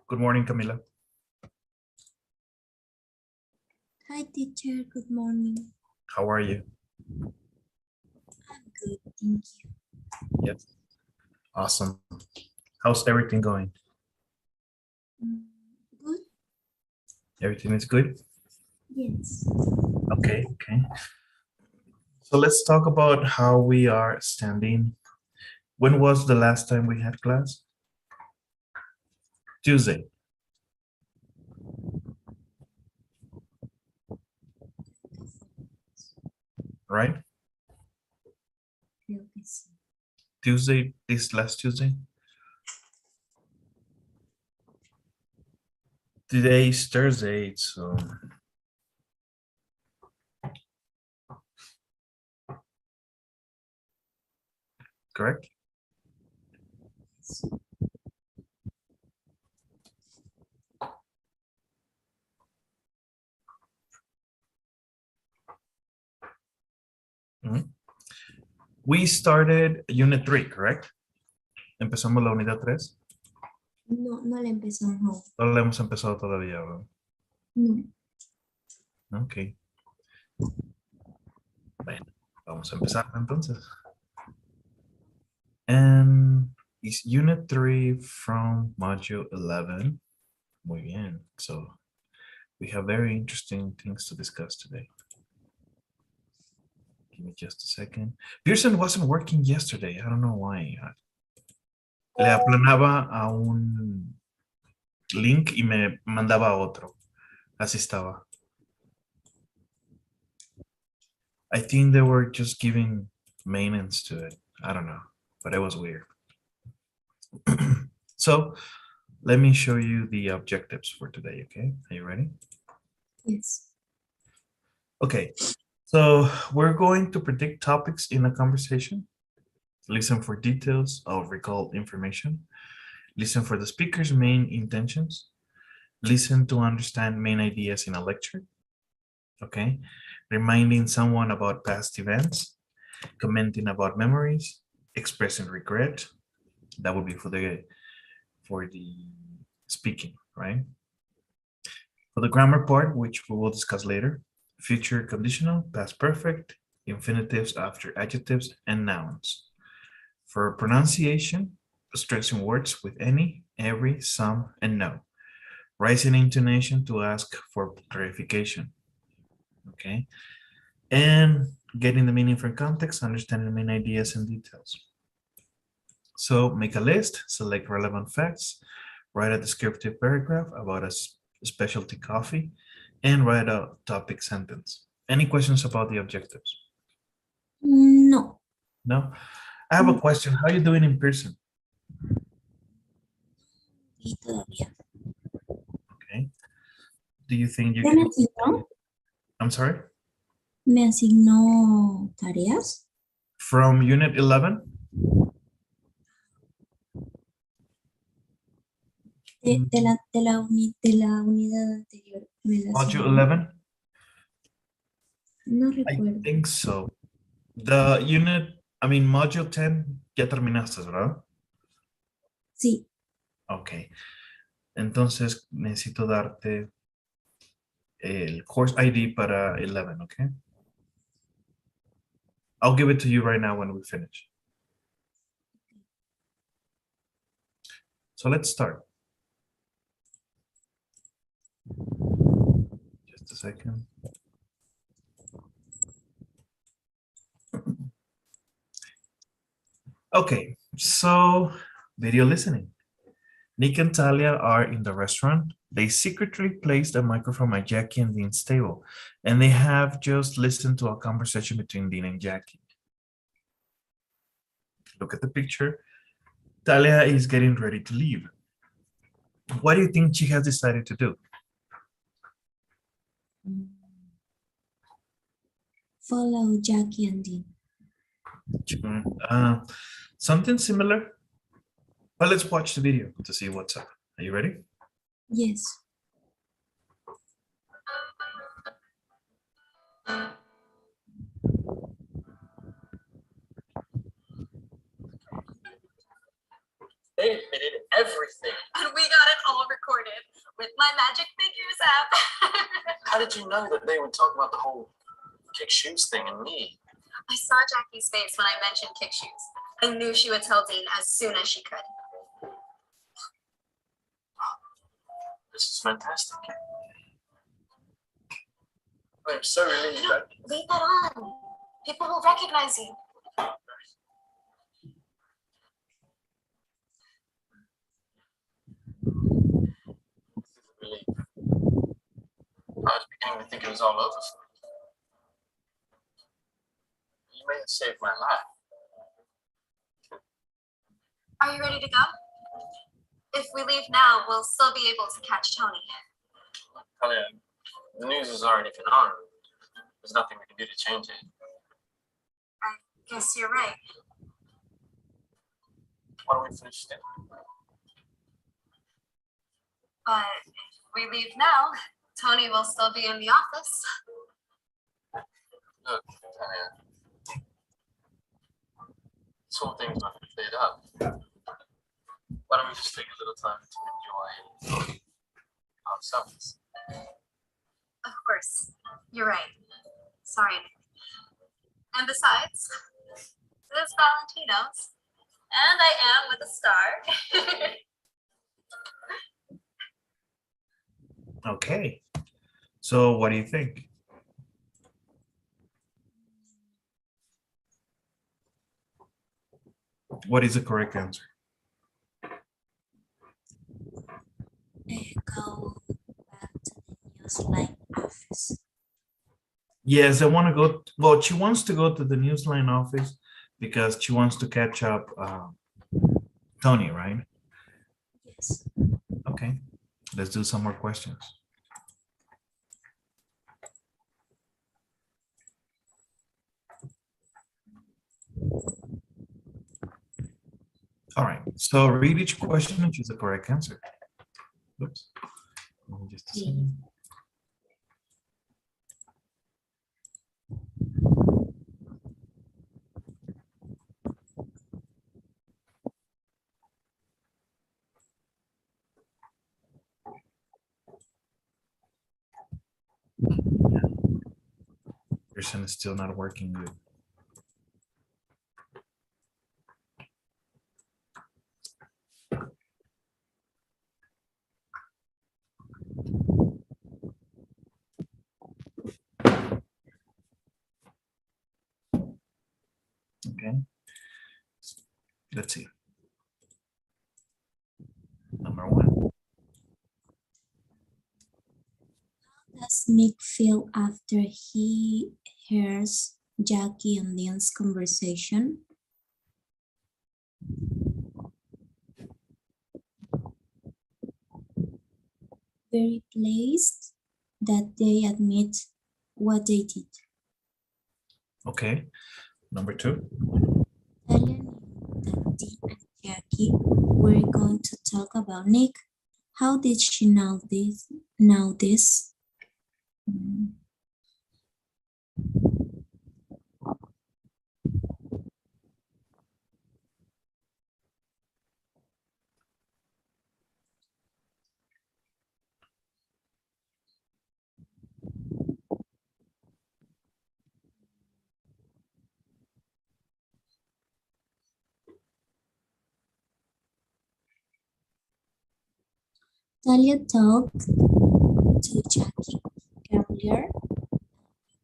Good morning, Camila. Hi, teacher. Good morning. How are you? I'm good, thank you. Yes. Awesome. How's everything going? Good? Everything is good? Yes. Okay. So let's talk about how we are standing. When was the last time we had class? Tuesday. Right? Creo que sí. Tuesday, this last Tuesday. Today is Thursday, so correct? Mhm. We started unit 3, correct? Empezamos la unidad 3. No, no la empezamos. No la hemos empezado todavía, ¿verdad? No. Ok. Bueno, vamos a empezar entonces. And is unit 3 from module 11. Muy bien. So we have very interesting things to discuss today. Give me just a second. Pearson wasn't working yesterday. I don't know why. Le aplanaba a un link y me mandaba a otro. Así estaba. I think they were just giving maintenance to it. I don't know, but it was weird. So let me show you the objectives for today, okay? Are you ready? Yes. Okay, so we're going to predict topics in a conversation, listen for details of recalled information, listen for the speaker's main intentions, listen to understand main ideas in a lecture, okay? Reminding someone about past events, commenting about memories, expressing regret. That would be for the speaking, right? For the grammar part, which we will discuss later, future conditional, past perfect, infinitives after adjectives, and nouns. For pronunciation, stressing words with any, every, some, and no. Raising intonation to ask for clarification. Okay. And getting the meaning from context, understanding the main ideas and details. So make a list, select relevant facts, write a descriptive paragraph about a specialty coffee, and write a topic sentence. Any questions about the objectives? No. No? I have a question. How are you doing in person? Y todavía. Okay. Do you think you ¿Ya me can? asignó? I'm sorry? ¿Me asignó tareas? From unit 11? De la unidad anterior. ¿Me la Module asignó? 11? No I recuerdo. think so. The unit, I mean, module 10, ya terminaste, ¿verdad? Sí. Ok. Entonces necesito darte el course ID para 11, okay? I'll give it to you right now when we finish. So let's start. Just a second. Okay, so video listening. Nick and Talia are in the restaurant. They secretly placed a microphone at Jackie and Dean's table, and they have just listened to a conversation between Dean and Jackie. Look at the picture. Talia is getting ready to leave. What do you think she has decided to do? Follow Jackie and Dean. Something similar. But let's watch the video to see what's up. Are you ready? Yes. They admitted everything. And we got it all recorded. How did you know that they would talk about the whole kick shoes thing and me? I saw Jackie's face when I mentioned kick shoes. I knew she would tell Dean as soon as she could. This is fantastic. I'm so relieved that Leave that on. People will recognize you. this is a relief. I was beginning to think it was all over for me. You may have saved my life. Are you ready to go? If we leave now, we'll still be able to catch Tony. Talia, the news has already been on. There's nothing we can do to change it. I guess you're right. Why don't we finish dinner? But if we leave now, Tony will still be in the office. Look, Talia, this whole thing's not cleared up. Why don't we just take a little time to enjoy ourselves? Of course, you're right. Sorry. And besides, it's Valentino's, and I am with a star. Okay. So what do you think? What is the correct answer? Go back to the newsline office. Yes, I want to go. Well, she wants to go to the Newsline office because she wants to catch up Tony, right? Yes. Okay, let's do some more questions. All right, so read each question and choose the correct answer. Oops. Let me just see. Person is still not working good. Okay. Let's see. Number one. How does Nick feel after he hears Jackie and Leon's conversation? Very pleased that they admit what they did. Okay. Number two. Talia knew that Dean and Jackie were going to talk about Nick. How did she know this? Talia talked to Jackie earlier.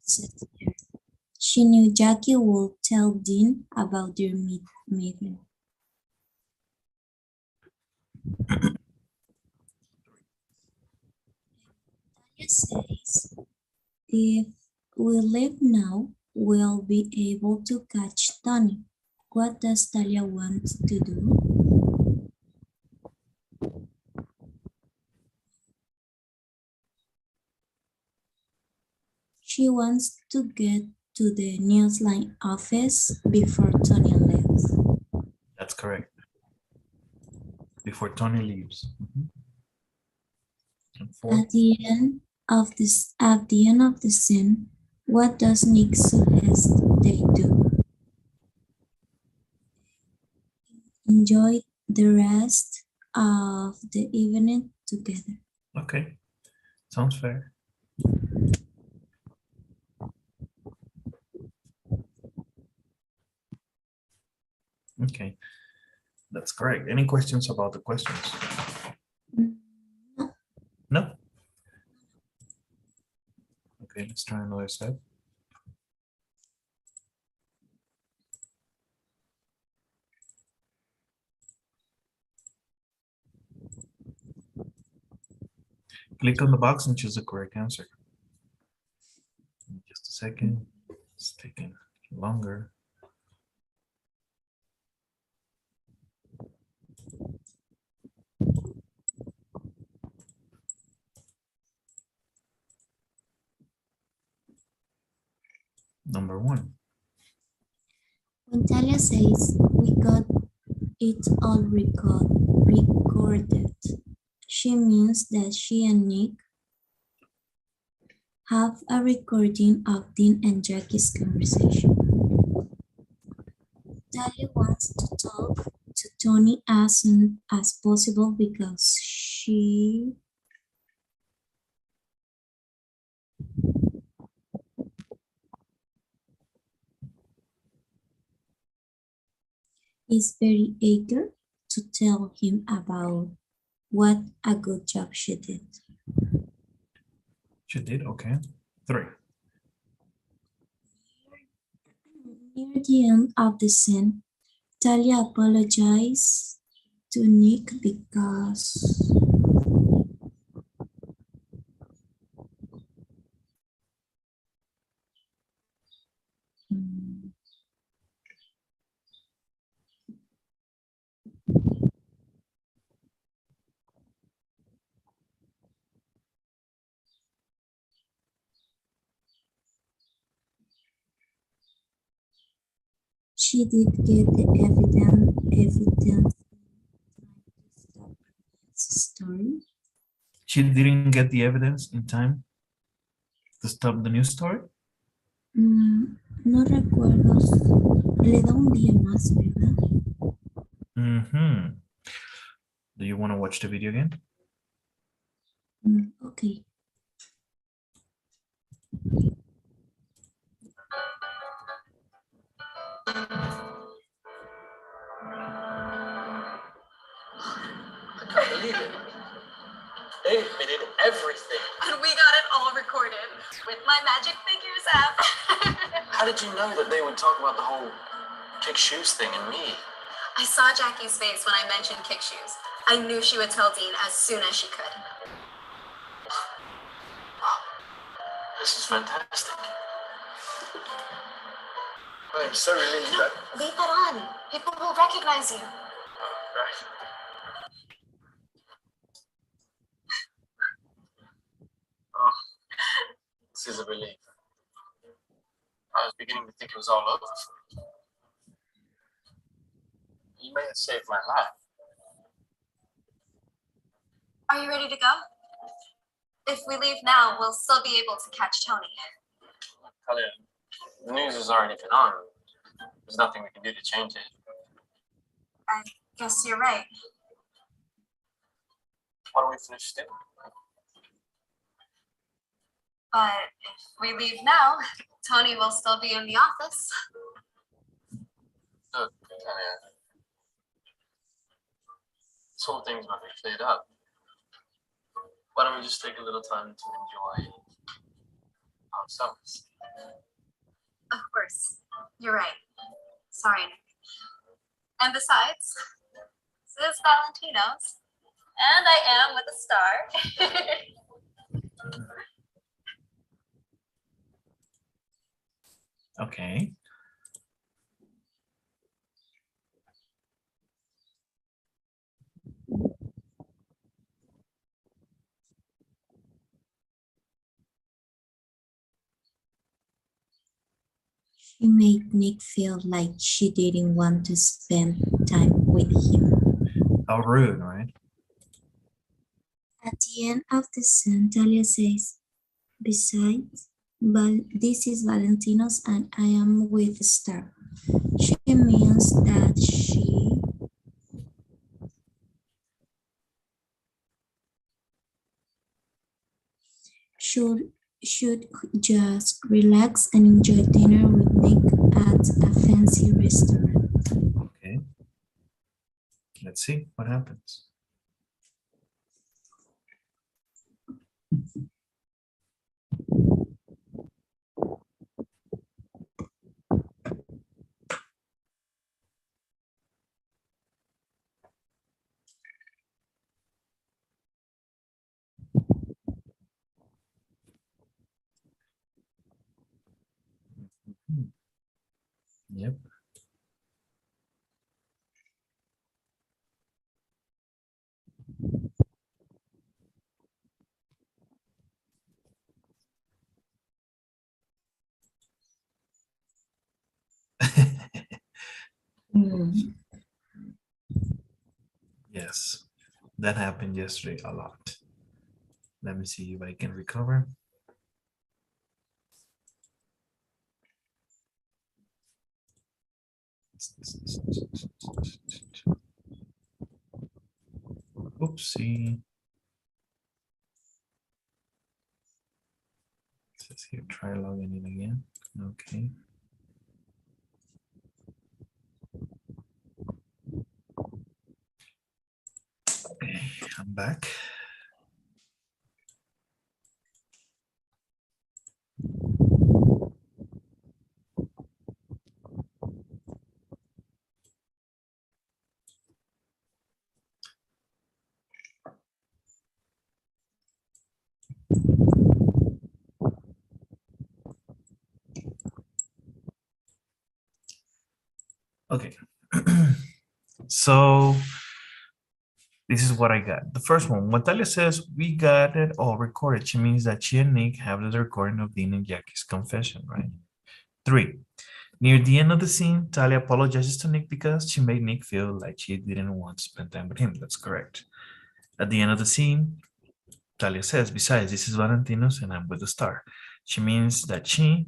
Said her. She knew Jackie would tell Dean about their meeting. Talia says, if we leave now, we'll be able to catch Tony. What does Talia want to do? She wants to get to the Newsline office before Tony leaves. That's correct. Before Tony leaves. And four. At the end of the scene, what does Nick suggest they do? Enjoy the rest of the evening together. Okay. Sounds fair. Okay, that's correct. Any questions about the questions? No? Okay, let's try another set. Click on the box and choose the correct answer. Just a second. It's taking longer. Number 1. When Talia says we got it all recorded, she means that she and Nick have a recording of Dean and Jackie's conversation. Talia wants to talk to Tony as soon as possible because she is very eager to tell him about what a good job she did. She did, okay. 3. Near the end of the scene, Talia apologized to Nick because she did get the evidence story. She didn't get the evidence in time to stop the news story? No recuerdo. Le da un día más, ¿verdad? Do you want to watch the video again? Okay. I can't believe it. They admitted everything. And we got it all recorded with my magic figures app. How did you know that they would talk about the whole kick shoes thing and me? I saw Jackie's face when I mentioned kick shoes. I knew she would tell Dean as soon as she could. This is fantastic. I'm so relieved that... Leave that on. People will recognize you. Right. Oh, this is a relief. I was beginning to think it was all over for me. You may have saved my life. Are you ready to go? If we leave now, we'll still be able to catch Tony. Talia, the news has already been on. There's nothing we can do to change it. I guess you're right. Why don't we finish dinner? But if we leave now, Tony will still be in the office. Look, Talia, this whole thing's not be cleared up. Why don't we just take a little time to enjoy ourselves? Of course. You're right. Sorry, Nick. And besides, this is Valentino's. And I am with a star. Okay. She made Nick feel like she didn't want to spend time with him. How rude, right? At the end of the scene, Talia says, besides, this is Valentino's and I am with Star. She means that she should just relax and enjoy dinner with Nick at a fancy restaurant. Okay. Let's see what happens. Yep. Yes, that happened yesterday a lot. Let me see if I can recover. Oopsie. It says here, try logging in again. Okay. Okay, I'm back. Okay. So this is what I got. The first one, when Talia says we got it all recorded, she means that she and Nick have the recording of Dean and Jackie's confession, right? 3, near the end of the scene, Talia apologizes to Nick because she made Nick feel like she didn't want to spend time with him. That's correct. At the end of the scene, Talia says, besides, this is Valentino's and I'm with the star. She means that she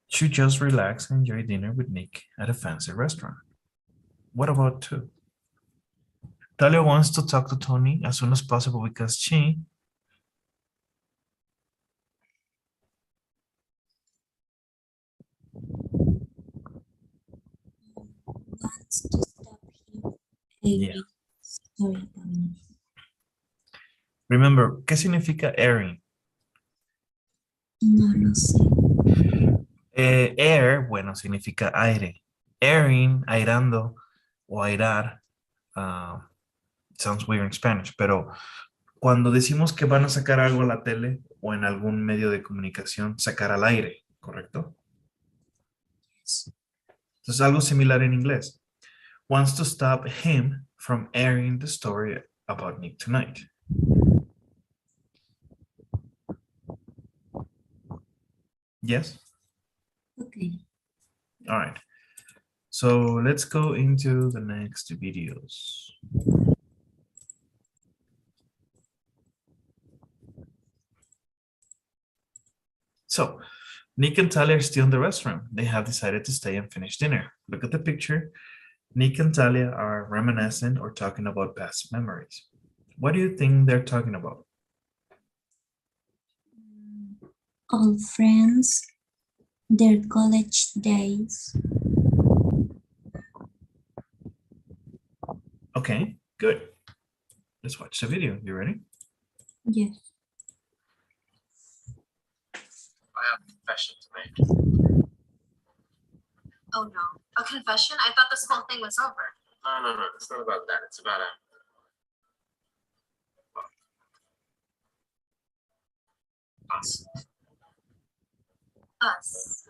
should just relax and enjoy dinner with Nick at a fancy restaurant. What about 2? Talia wants to talk to Tony as soon as possible because she Wants to stop him. Yeah. Sorry, Tony. Remember, ¿qué significa airing? No lo sé. Air, bueno, significa aire. Airing, airando o airar, sounds weird in Spanish, pero cuando decimos que van a sacar algo a la tele o en algún medio de comunicación, sacar al aire, ¿correcto? Entonces, algo similar en inglés. Wants to stop him from airing the story about Nick tonight. Yes? Okay. All right. So let's go into the next videos. So Nick and Talia are still in the restaurant. They have decided to stay and finish dinner. Look at the picture. Nick and Talia are reminiscing or talking about past memories. What do you think they're talking about? Old friends, their college days. Okay, good. Let's watch the video. You ready? Yes. I have a confession to make. Oh no, a confession? I thought this whole thing was over. No. It's not about that. It's about us. Us.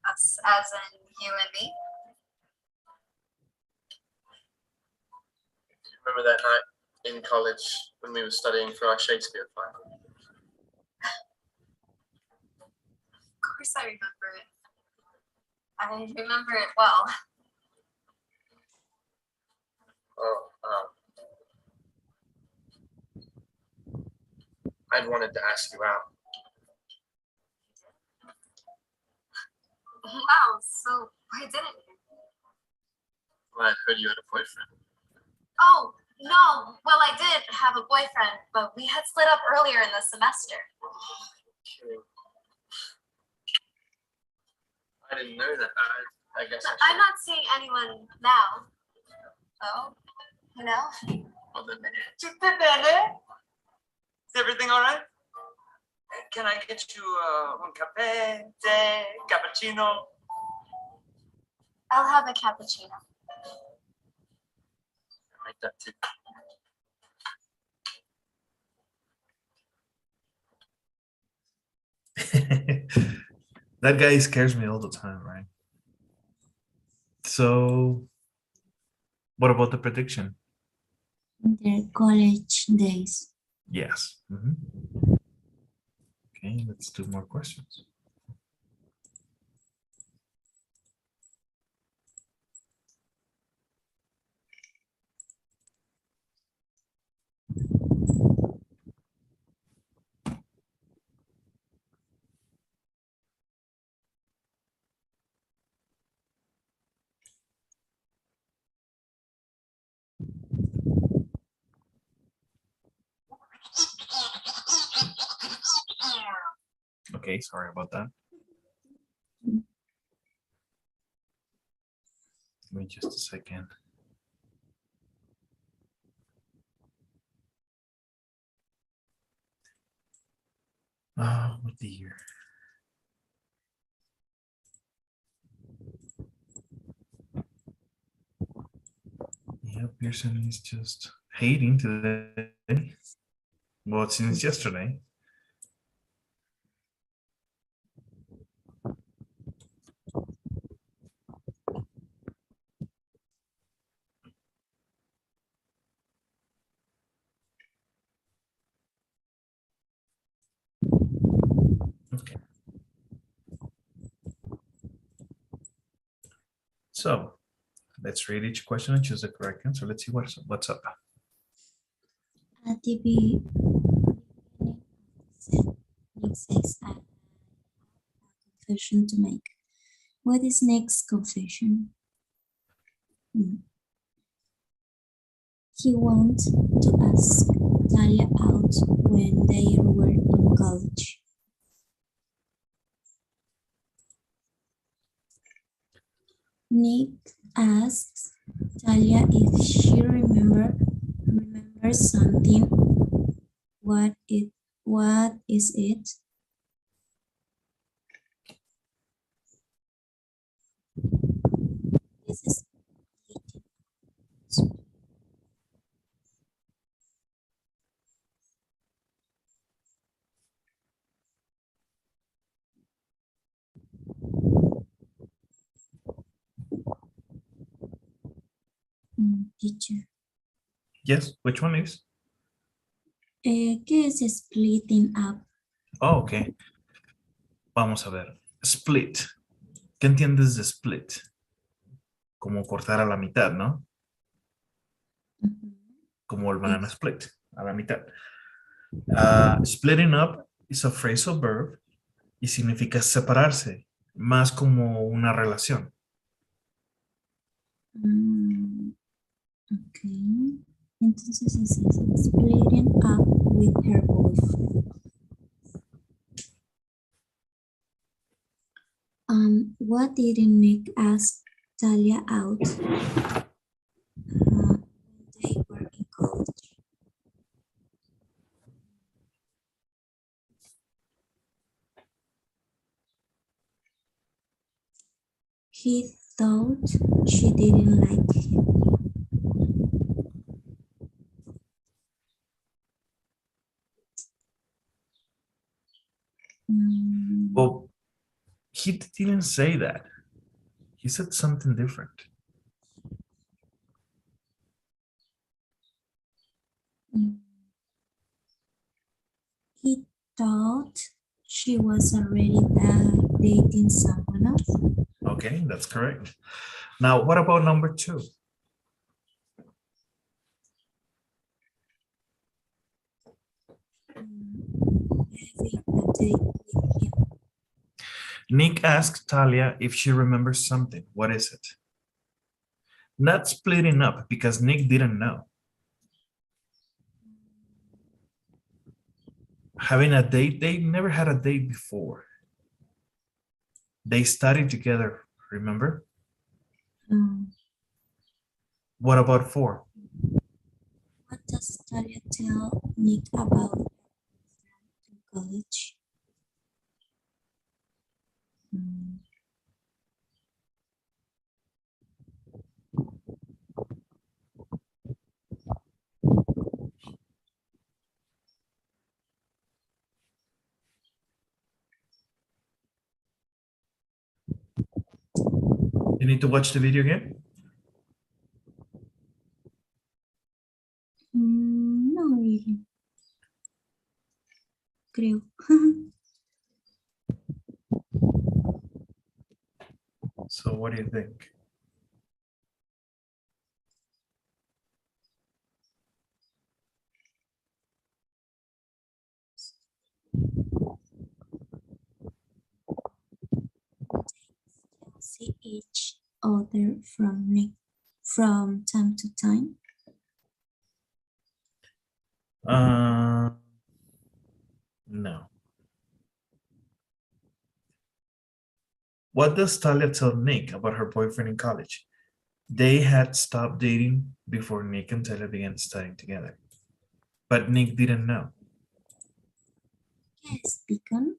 Us as in you and me? Do you remember that night in college when we were studying for our Shakespeare final? Of course I remember it. I remember it well. Oh, I'd wanted to ask you out. Wow, so why didn't you? Well, I'd heard you had a boyfriend. Oh, no. Well, I did have a boyfriend, but we had split up earlier in the semester. Kidding. I didn't know that. I guess I'm not seeing anyone now. Well, you know. Tutto bene? Is everything all right? Can I get you un caffè, tè, cappuccino? I'll have a cappuccino. I like that too. That guy scares me all the time, right? So, what about the prediction? Their college days. Yes. Mhm. Okay, let's do more questions. Okay, sorry about that. Give me just a second. What dear. Yeah, Pearson is just hating today. Well, since yesterday. Okay. So let's read each question and choose the correct answer. Let's see what's up. At the beginning, Nick says, I have a confession to make. What is Nick's confession? He wants to ask Talia out when they were in college. Nick asks Talia if she remembers something. What is it? This is teacher. Yes, which one is? ¿Qué es splitting up? Oh, okay. Vamos a ver. Split. ¿Qué entiendes de split? Como cortar a la mitad, ¿no? Como el banana split, a la mitad. Splitting up is a phrasal verb y significa separarse, más como una relación. Okay. Entonces es splitting up with her boyfriend. What did Nick ask Talia out when they were in college? He thought she didn't like him. Well, he didn't say that. He said something different. He thought she was already dating someone else. Okay, that's correct. Now, what about number 2? Having a date with him. Nick asked Talia if she remembers something. What is it? Not splitting up because Nick didn't know. Having a date, they never had a date before. They studied together, remember? What about 4? What does Talia tell Nick about her in college? Hmm, You need to watch the video again? no, really. Creo. So what do you think? See each other from time to time. No. What does Talia tell Nick about her boyfriend in college? They had stopped dating before Nick and Talia began studying together. But Nick didn't know. ¿Qué es beacon?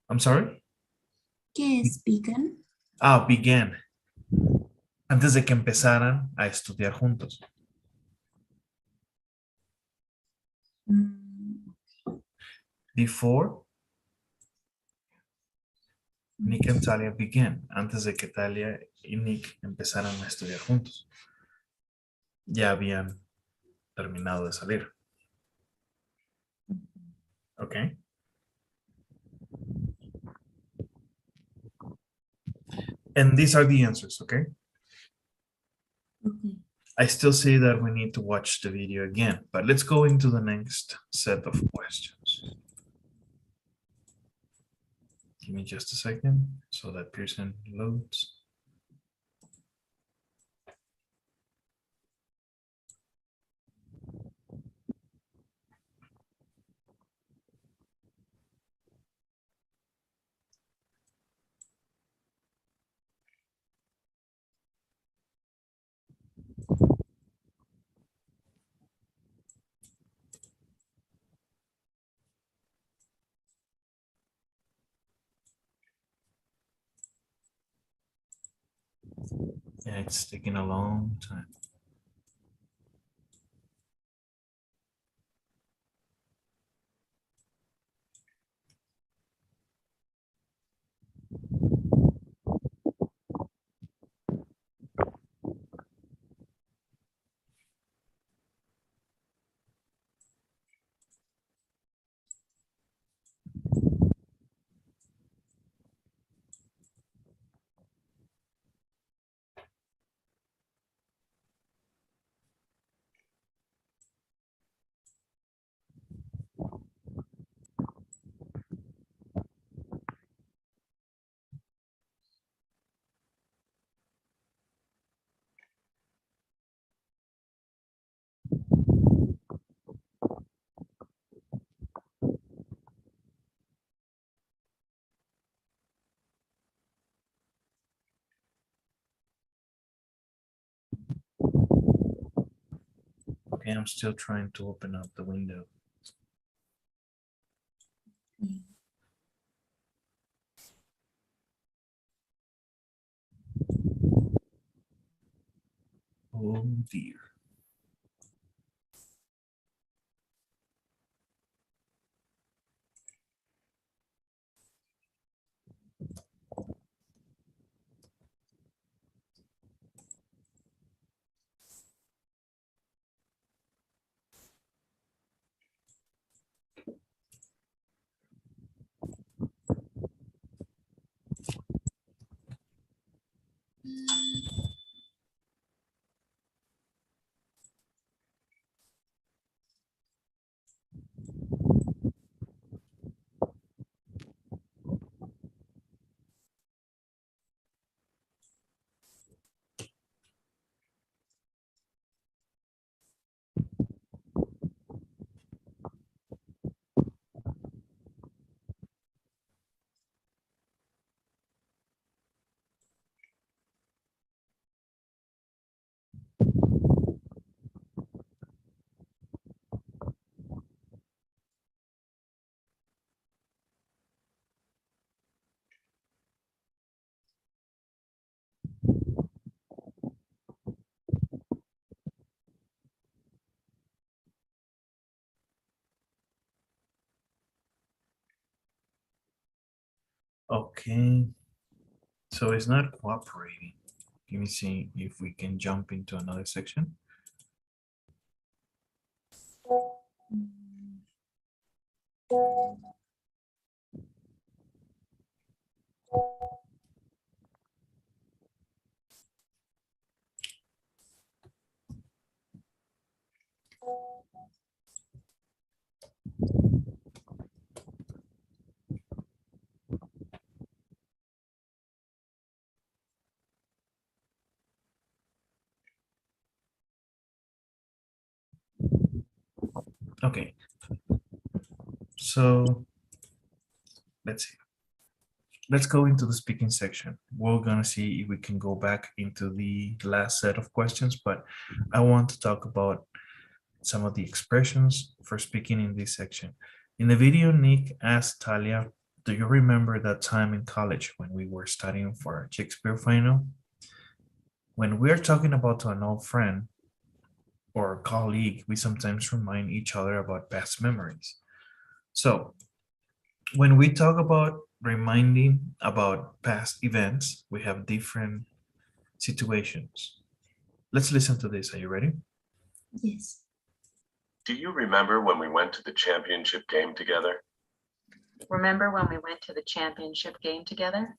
I'm sorry? ¿Qué es beacon? Ah, began. Antes de que empezaran a estudiar juntos. Mm, Before Nick and Talia began. Antes de que Talia y Nick empezaran a estudiar juntos. Ya habían terminado de salir. Okay. And these are the answers, okay? okay. I still say that we need to watch the video again, but let's go into the next set of questions. Give me just a second so that Pearson loads. Yeah, it's taking a long time. Okay, I'm still trying to open up the window. Mm. Oh dear. Okay. So it's not cooperating. Let me see if we can jump into another section. Okay. So let's see. Let's go into the speaking section. We're gonna see if we can go back into the last set of questions, but I want to talk about some of the expressions for speaking in this section. In the video, Nick asked Talia, do you remember that time in college when we were studying for our Shakespeare final? When we're talking about to an old friend or colleague, we sometimes remind each other about past memories. So when we talk about reminding about past events, we have different situations. Let's listen to this. Are you ready? Yes. Do you remember when we went to the championship game together? Remember when we went to the championship game together?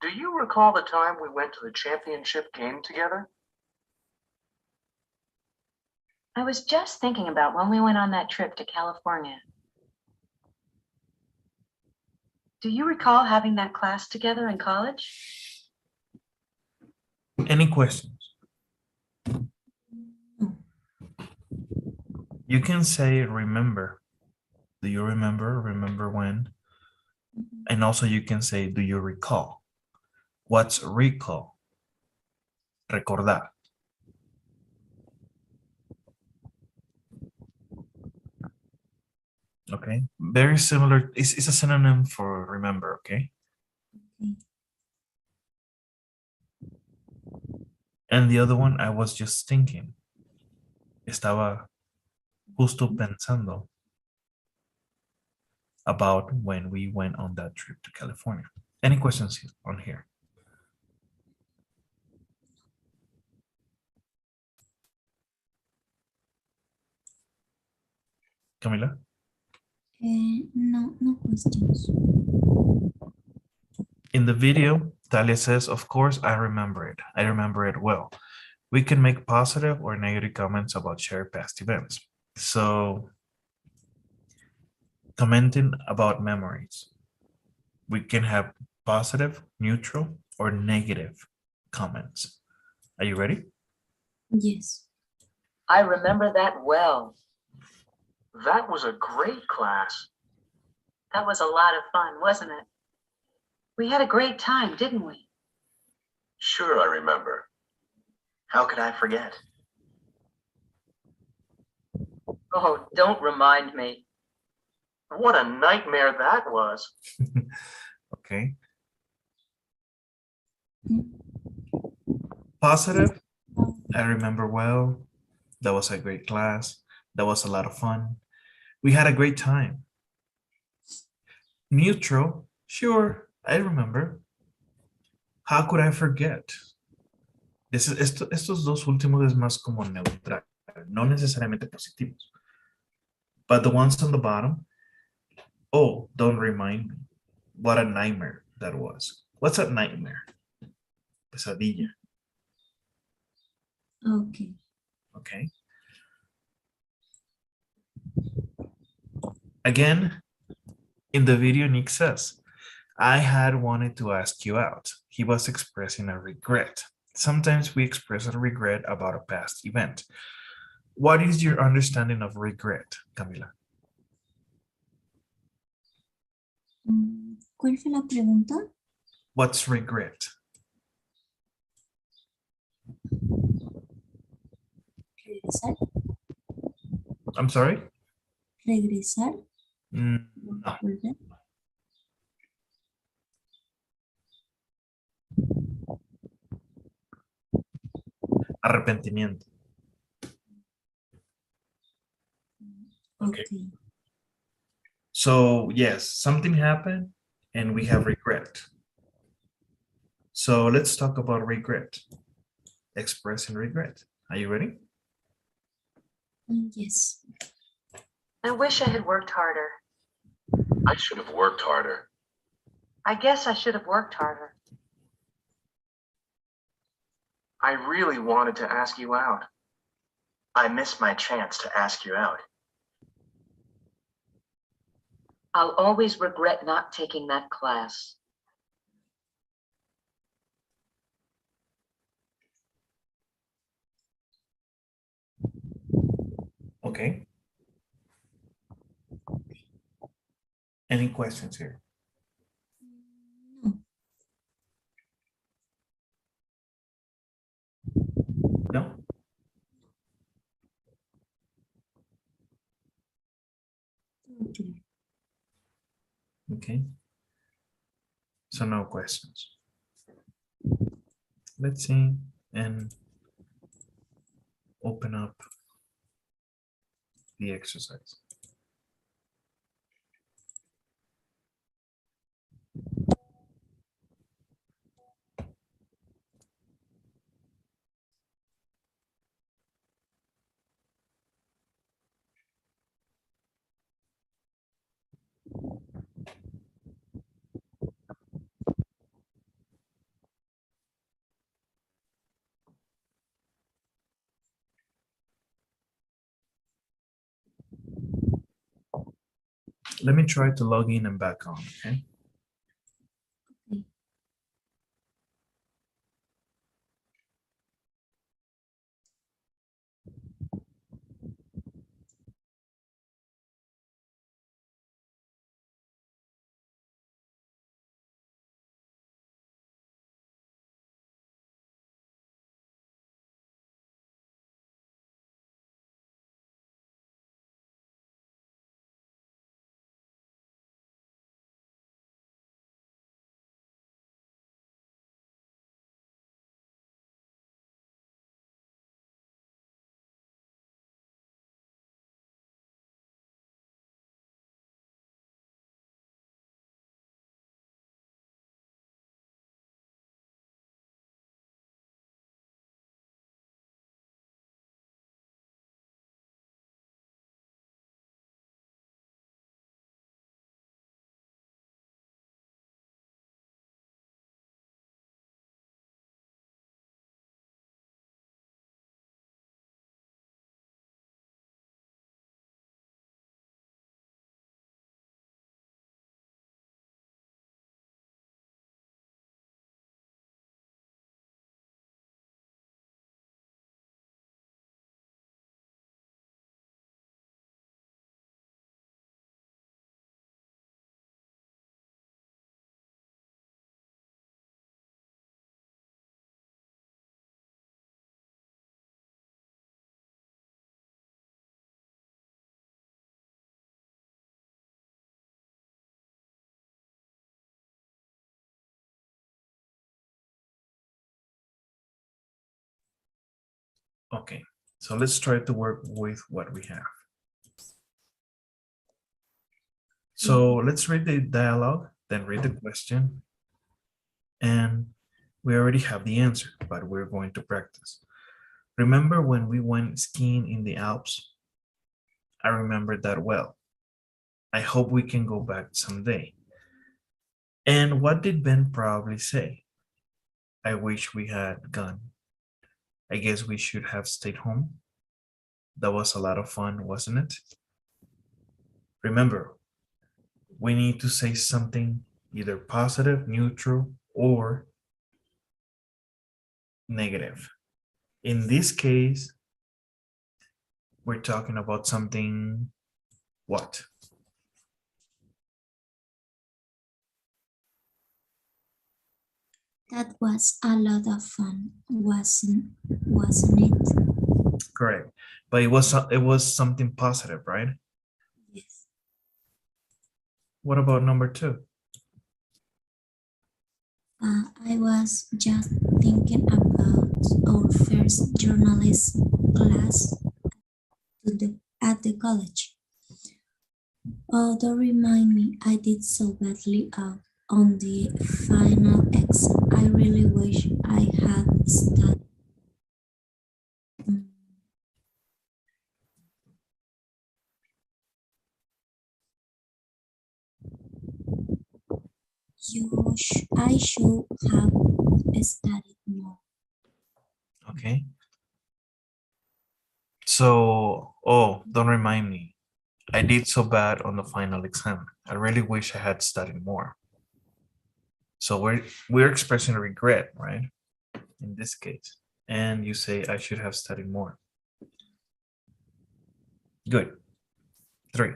Do you recall the time we went to the championship game together? I was just thinking about when we went on that trip to California. Do you recall having that class together in college? Any questions? You can say remember. Do you remember? Remember when? And also you can say, do you recall? What's recall? Recordar. Okay, very similar. It's a synonym for remember, okay? Okay. And the other one, I was just thinking. Estaba justo pensando about when we went on that trip to California. Any questions on here? Camila? No, no questions. In the video, Talia says, of course, I remember it. I remember it well. We can make positive or negative comments about shared past events. So, commenting about memories. We can have positive, neutral, or negative comments. Are you ready? Yes. I remember that well. That was a great class. That was a lot of fun, wasn't it? We had a great time, didn't we? Sure, I remember. How could I forget? Oh, don't remind me. What a nightmare that was. Okay. Mm. Positive, I remember well. That was a great class. That was a lot of fun. We had a great time. Neutral, sure, I remember. How could I forget? Estos dos últimos es más como neutral, no necesariamente positivos. But the ones on the bottom, oh, don't remind me. What a nightmare that was. What's a nightmare? Pesadilla. Okay. Okay. Again, in the video, Nick says, I had wanted to ask you out. He was expressing a regret. Sometimes we express a regret about a past event. What is your understanding of regret, Camila? ¿Cuál fue la pregunta? What's regret? Regresar. I'm sorry? Regresar. No. Volver. Arrepentimiento. Okay. Okay. So yes, something happened and we have regret. So let's talk about regret. Expressing regret. Are you ready? Yes. I wish I had worked harder. I should have worked harder. I guess I should have worked harder. I really wanted to ask you out. I missed my chance to ask you out. I'll always regret not taking that class. Okay. Any questions here? No. No? Okay. Okay. So no questions. Let's see and open up the exercise. Let me try to log in and back on, okay? Okay. Okay, so let's try to work with what we have. So let's read the dialogue, then read the question. And we already have the answer, but we're going to practice. Remember when we went skiing in the Alps? I remember that well. I hope we can go back someday. And what did Ben probably say? I wish we had gone. I guess we should have stayed home. That was a lot of fun, wasn't it? Remember, we need to say something either positive, neutral, or negative. In this case, we're talking about something, what? That was a lot of fun, wasn't it? Correct. But it was something positive, right? Yes. What about number 2? I was just thinking about our first journalism class at the college. Oh, don't remind me, I did so badly out on the final exam. I really wish I had studied. Mm, I should have studied more. Okay. So, oh, don't remind me. I did so bad on the final exam. I really wish I had studied more. So we're expressing regret, right? In this case. And you say I should have studied more. Good. 3. I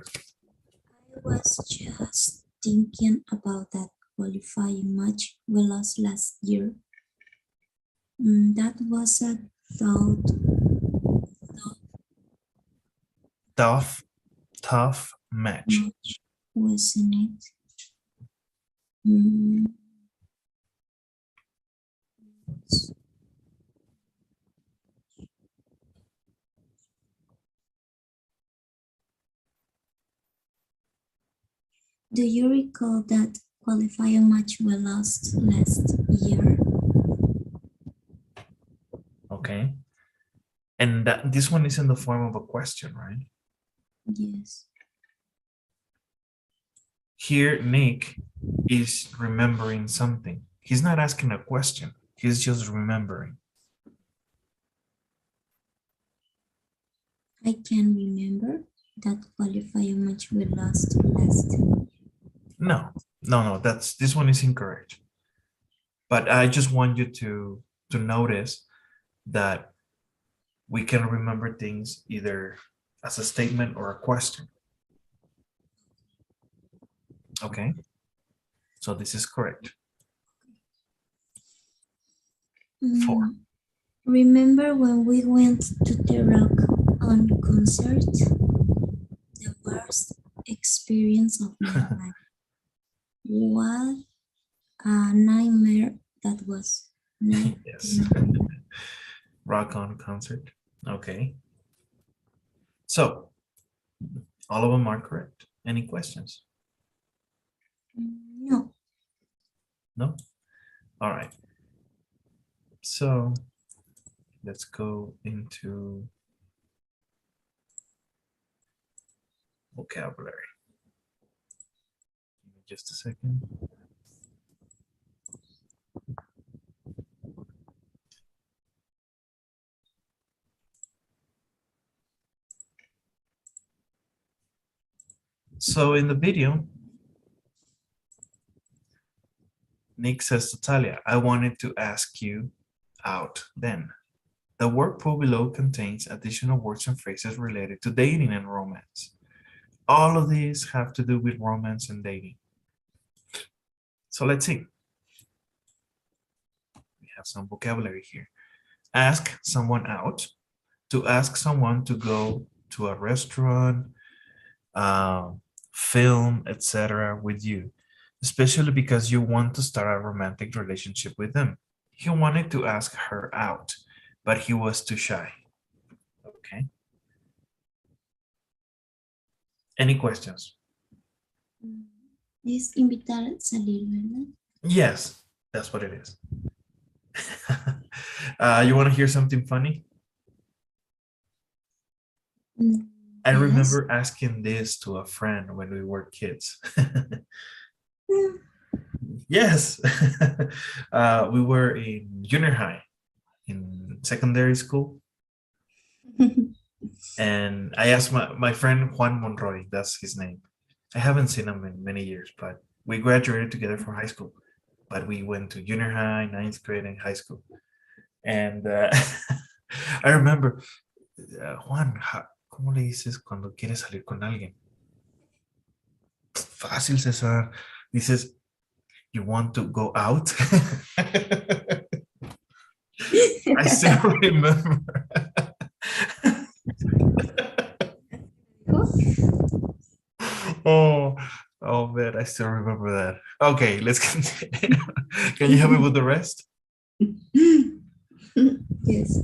was just thinking about that qualifying match we lost last year. That was a thought, Tough match. match, wasn't it? Mm, Do you recall that qualifying match we lost last year? Okay. And this one is in the form of a question, right? Yes. Here, Nick is remembering something. He's not asking a question. He's just remembering. I can remember that qualifying match we lost last year. No, this one is incorrect. But I just want you to notice that we can remember things either as a statement or a question. Okay, so this is correct. 4. Remember when we went to the Rock On concert? The worst experience of my life. What a nightmare that was. Yes. Rock On concert. Okay. So, all of them are correct. Any questions? No. No? All right. So, let's go into vocabulary. Give me just a second. So in the video, Nick says to Talia, I wanted to ask you out then. The workpool below contains additional words and phrases related to dating and romance. All of these have to do with romance and dating. So let's see. We have some vocabulary here. Ask someone out. To ask someone to go to a restaurant, film, etc. with you, especially because you want to start a romantic relationship with them. He wanted to ask her out, but he was too shy. Okay. Any questions? Es invitar a salir, ¿verdad? Yes, that's what it is. You want to hear something funny? I Yes. remember asking this to a friend when we were kids. Yes. We were in junior high, in secondary school. And I asked my friend Juan Monroy, that's his name. I haven't seen him in many years, but we graduated together from high school. But we went to junior high, 9th grade, and high school. And I remember, Juan, ¿cómo le dices cuando quieres salir con alguien? Fácil, César. Dices, you want to go out? I still remember. Oh man, I still remember that. Okay, let's continue. Can you help me with the rest? Yes.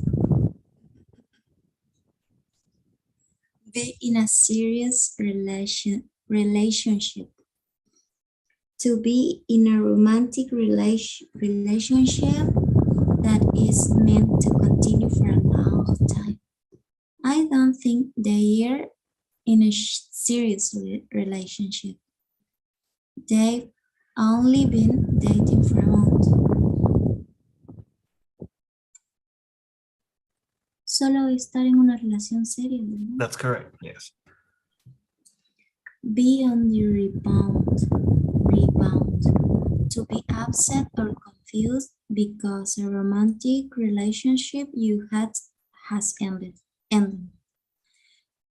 Be in a serious relationship. To be in a romantic relationship that is meant to continue for a long time. I don't think they're in a serious relationship. They've only been dating for a month. Solo estar en una relación seria, ¿verdad? That's correct. Yes. Be on the rebound. To be upset or confused because a romantic relationship you had has ended.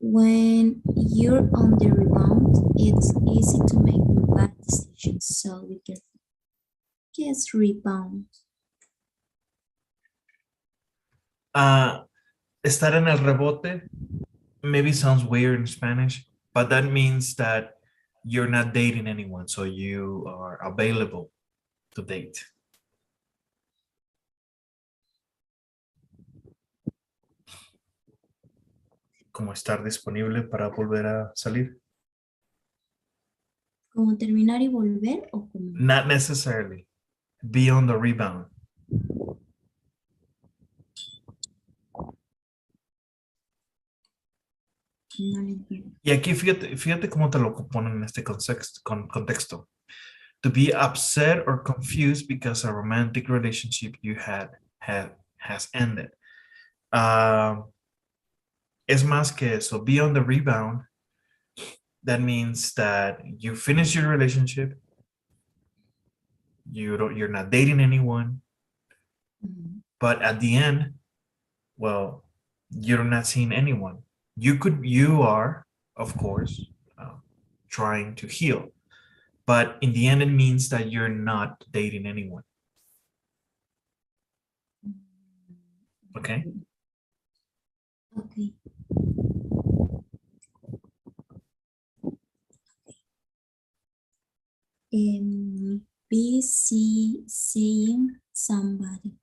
When you're on the rebound, it's easy to make bad decisions, so be careful. Yes, rebound. Estar en el rebote maybe sounds weird in Spanish, but that means that you're not dating anyone, so you are available to date. Como estar disponible para volver a salir. ¿Como terminar y volver o como? Not necessarily. Be on the rebound. No le entiendo. Y aquí fíjate cómo te lo ponen en este contexto. To be upset or confused because a romantic relationship you has ended. Es más que eso. Be on the rebound. That means that you finish your relationship. You're not dating anyone. But at the end, well, you're not seeing anyone. You are, of course, trying to heal. But in the end, it means that you're not dating anyone. Okay? Okay. Be seeing somebody.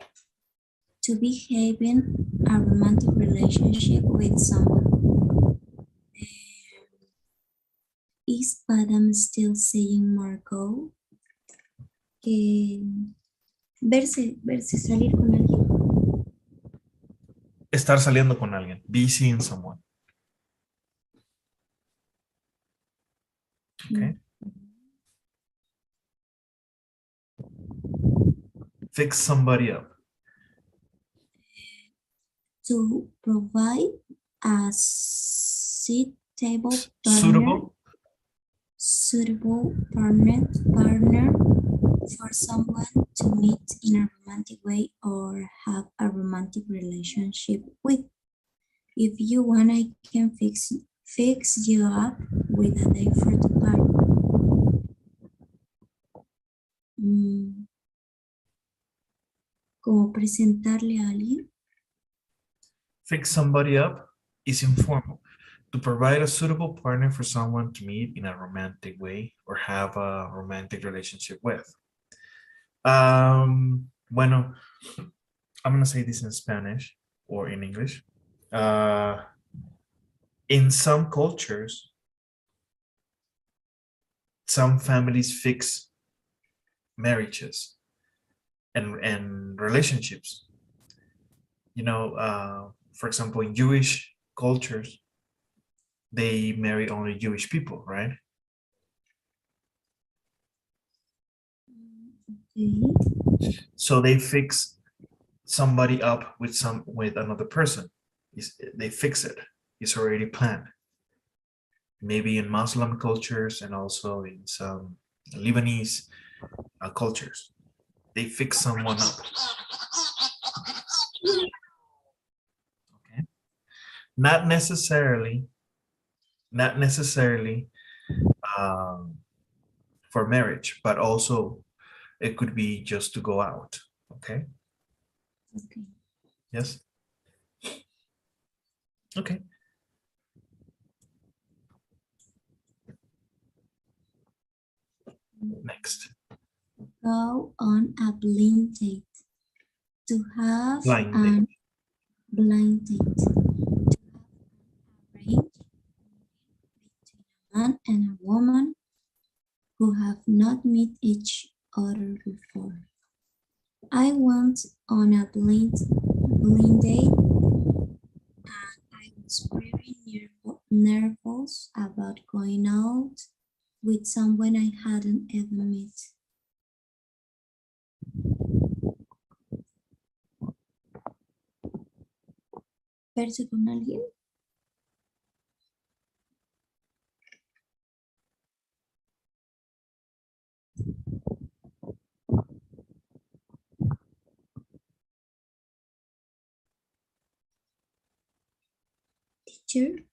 To be having a romantic relationship with someone. Is Padam still saying Margot? Verse, salir con alguien. Estar saliendo con alguien. Be seeing someone. Okay. Fix somebody up. To provide a suitable partner for someone to meet in a romantic way or have a romantic relationship with. If you want, I can fix you up with a day for the party. Como presentarle a alguien. Fix somebody up is informal. To provide a suitable partner for someone to meet in a romantic way or have a romantic relationship with. Bueno, I'm going to say this in Spanish or in English. In some cultures, some families fix marriages and relationships. You know, for example, in Jewish cultures, they marry only Jewish people, right? Okay. So they fix somebody up with another person. They fix it. It's already planned. Maybe in Muslim cultures and also in some Lebanese cultures, they fix someone up. Okay. Not necessarily for marriage, but also it could be just to go out. Okay. Okay. Yes. Okay. Next. Go on a blind date. To have Blind a date. blind date. To have an arranged between a man and a woman who have not met each other before. I went on a blind date and I was very nervous about going out with someone I hadn't ever met. ¿Verse con alguien? Teacher?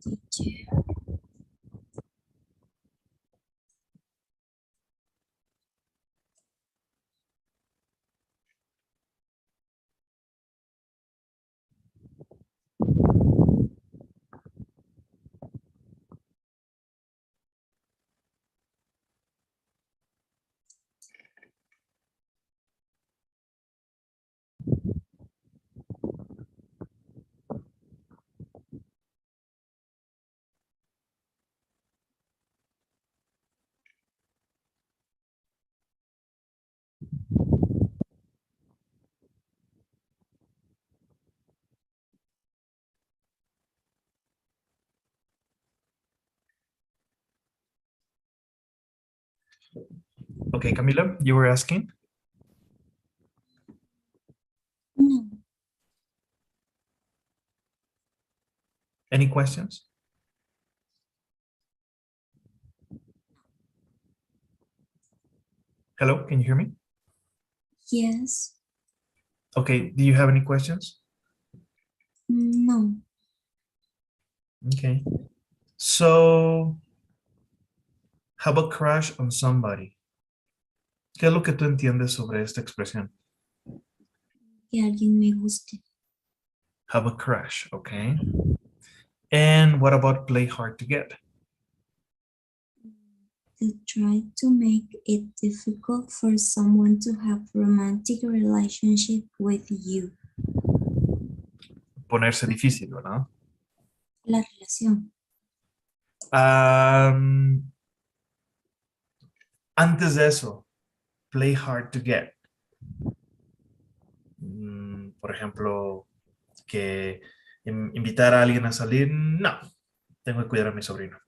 Teacher? Okay, Camila, you were asking? No. Any questions? Hello, can you hear me? Yes. Okay, do you have any questions? No. Okay. So, how about crush on somebody? ¿Qué es lo que tú entiendes sobre esta expresión? Que alguien me guste. Have a crush, okay. And what about play hard to get? To try to make it difficult for someone to have romantic relationship with you. Ponerse difícil, ¿verdad? La relación. Antes de eso, play hard to get. Por ejemplo, que invitar a alguien a salir, no, tengo que cuidar a mi sobrino.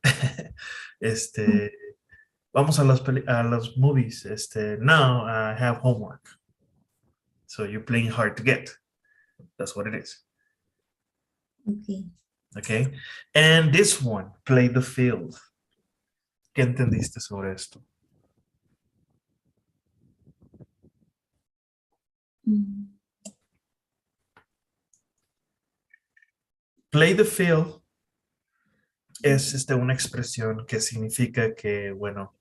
Vamos a los movies, no, I have homework. So you're playing hard to get. That's what it is. Okay. Okay. And this one, play the field. ¿Qué entendiste sobre esto? Play the field es una expresión que significa que, bueno,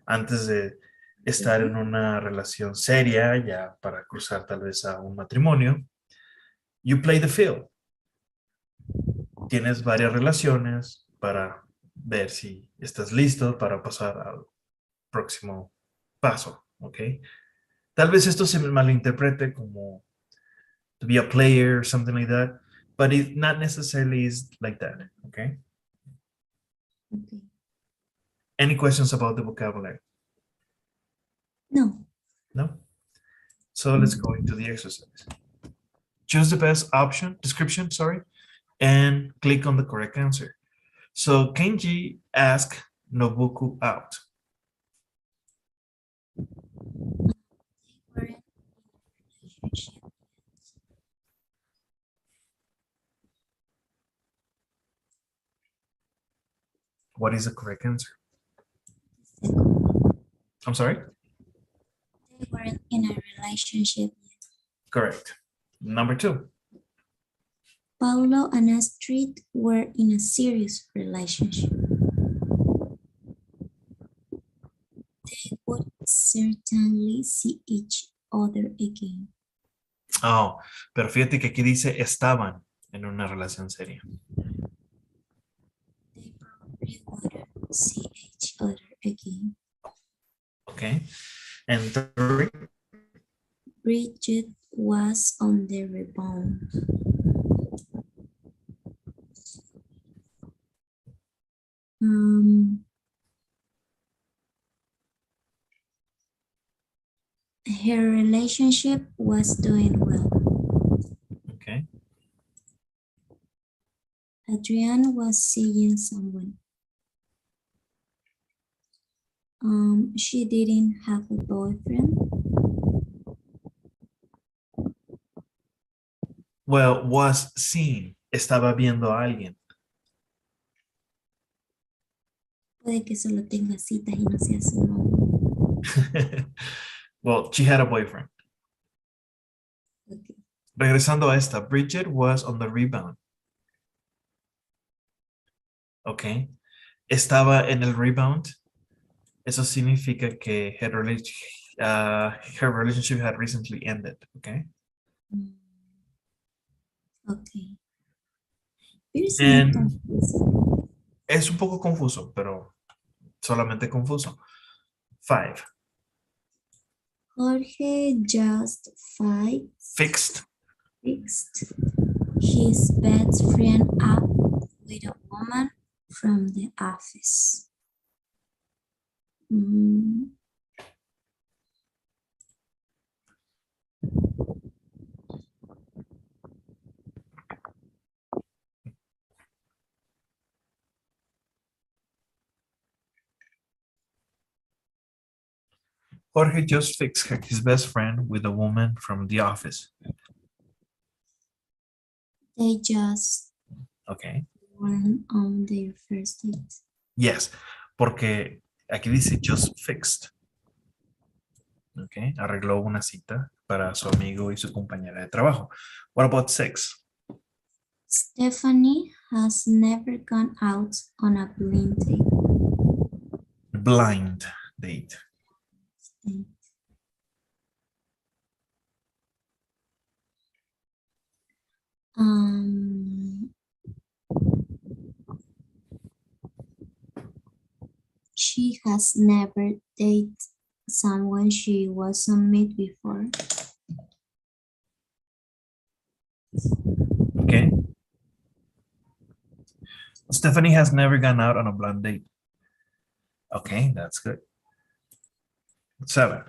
antes de estar en una relación seria, ya para cruzar tal vez a un matrimonio, you play the field. Tienes varias relaciones para ver si estás listo para pasar al próximo paso, ¿ok? Tal vez esto se malinterprete como to be a player or something like that, but it not necessarily is like that, okay? Okay. Any questions about the vocabulary? No. No? So let's go into the exercise. Choose the best option, description, sorry, and click on the correct answer. So Kenji asked Nobuku out. They weren't in a relationship. What is the correct answer? Second, I'm sorry? they weren't in a relationship yet. Correct. Number 2. Paulo and Astrid were in a serious relationship. They would certainly see each other again. Oh, pero fíjate que aquí dice estaban en una relación seria. They probably wouldn't see each other again. Okay. And 3. Bridget was on the rebound. Her relationship was doing well. Okay. Adrienne was seeing someone. She didn't have a boyfriend. Well, was seen. Estaba viendo a alguien. Puede que solo tenga citas y no sea su novio. Well, she had a boyfriend. Okay. Regresando a esta, Bridget was on the rebound. Ok. Estaba en el rebound. Eso significa que her relationship had recently ended. Okay. Okay. Pero sí And no tan- es un poco confuso, pero solamente confuso. 5. Jorge just Fixed. fixed his best friend up with a woman from the office. Jorge just fixed his best friend with a woman from the office. They just Okay. went on their first date. Yes, porque aquí dice just fixed. Okay. Arregló una cita para su amigo y su compañera de trabajo. What about 6? Stephanie has never gone out on a blind date. Blind date. She has never dated someone she wasn't met before. Okay. Stephanie has never gone out on a blind date. Okay, that's good. 7.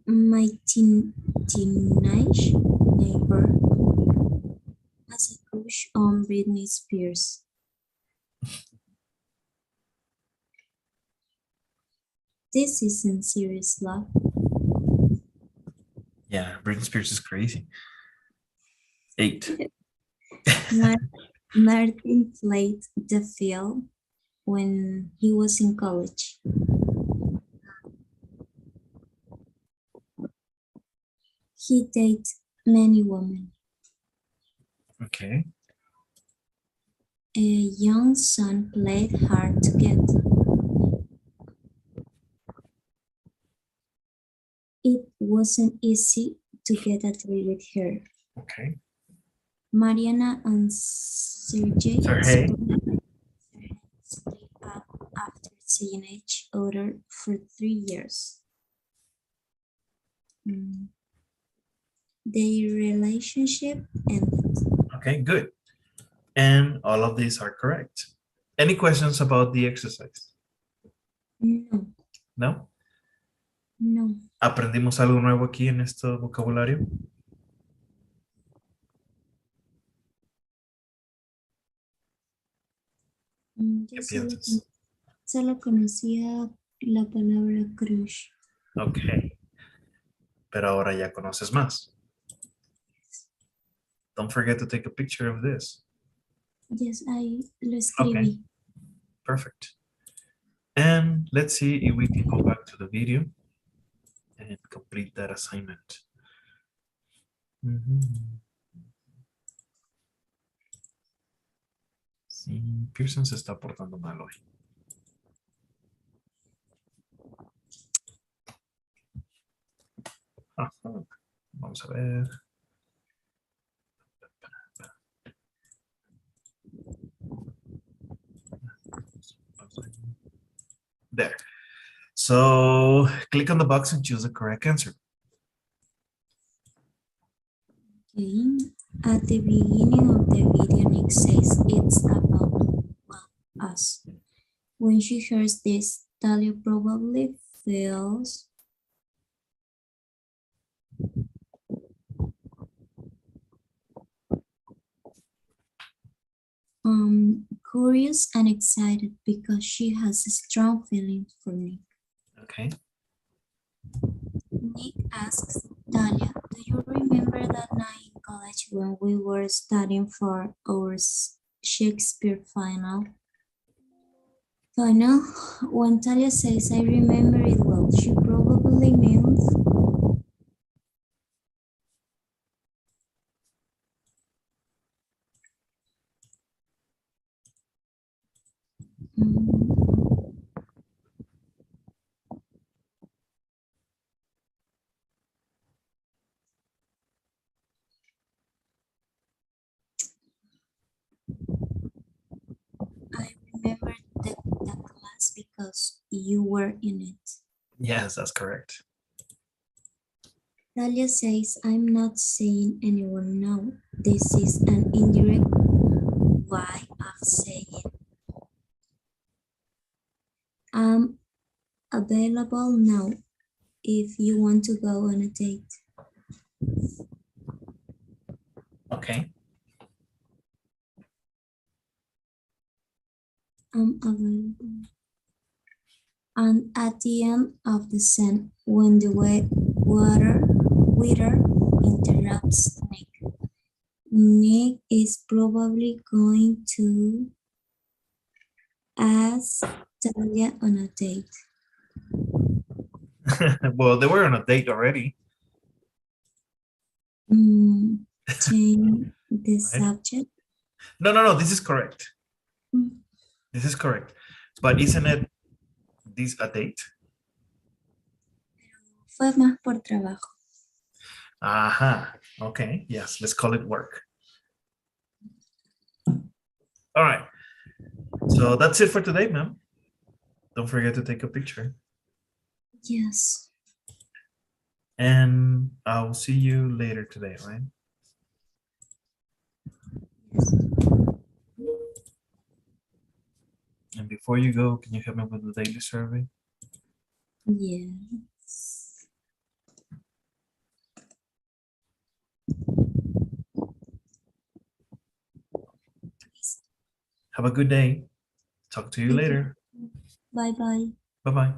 My teenage neighbor has a crush on Britney Spears. This isn't serious love. Yeah, Britney Spears is crazy. 8. Martin played the field when he was in college. He dated many women. Okay. A young son played hard to get. It wasn't easy to get a date with her. Okay. Mariana and Sergey Sergey. split up after seeing each other for 3 years. Their relationship ended. Okay, good. And all of these are correct. Any questions about the exercise? No, No? no. ¿Aprendimos algo nuevo aquí en este vocabulario? Yo ¿Qué solo, piensas? solo conocía la palabra crush. Ok, pero ahora ya conoces más. Don't forget to take a picture of this. Yes, lo Okay, escribí. perfect. And let's see if we can go back to the video and complete that assignment. Sí, Pearson se está portando mal hoy. Ajá. Vamos a ver. There. So click on the box and choose the correct answer. Okay. At the beginning of the video, Nick says it's about us. When she hears this, Talia probably feels curious and excited because she has a strong feeling for Nick. Okay. Nick asks Talia, do you remember that night in college when we were studying for our Shakespeare final? When Talia says, I remember it well, she probably means I remember the class because you were in it. Yes, that's correct. Talia says, I'm not saying anyone now. This is an indirect way of saying I'm available now if you want to go on a date. Okay. I'm available. And at the end of the sentence, when the waiter interrupts Nick, Nick is probably going to ask Talia on a date. Well, they were on a date already. Change the Right. subject. No, this is correct. This is correct. But isn't it this a date? Fue más por trabajo. Aha. Okay. Yes, let's call it work. All right. So that's it for today, ma'am. Don't forget to take a picture. Yes. And I'll see you later today, right? Yes. And before you go, can you help me with the daily survey? Yes. Have a good day. Talk to you later. Bye bye. Bye-bye.